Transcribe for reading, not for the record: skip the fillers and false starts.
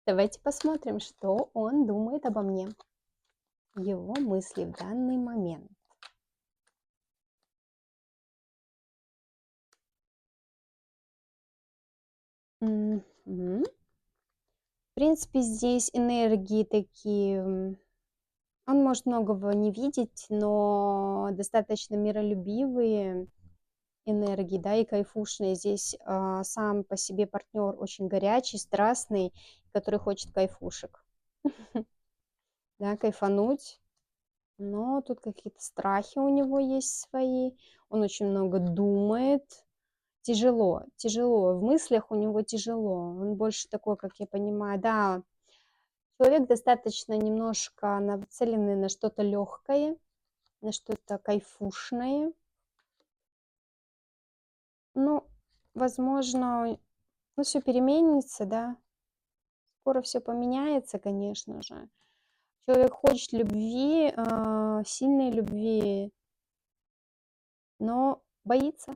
Давайте посмотрим, что он думает обо мне. Его мысли в данный момент. Мгм. В принципе, здесь энергии такие, он может многого не видеть, но достаточно миролюбивые энергии, да, и кайфушные. Здесь сам по себе партнер очень горячий, страстный, который хочет кайфушек, да, кайфануть. Но тут какие-то страхи у него есть свои, он очень много думает. Тяжело, тяжело, в мыслях у него тяжело. Он больше такой, как я понимаю, да, человек достаточно немножко нацеленный на что-то легкое, на что-то кайфушное. Ну, возможно, ну, все переменится, да. Скоро все поменяется, конечно же. Человек хочет любви, сильной любви, но боится.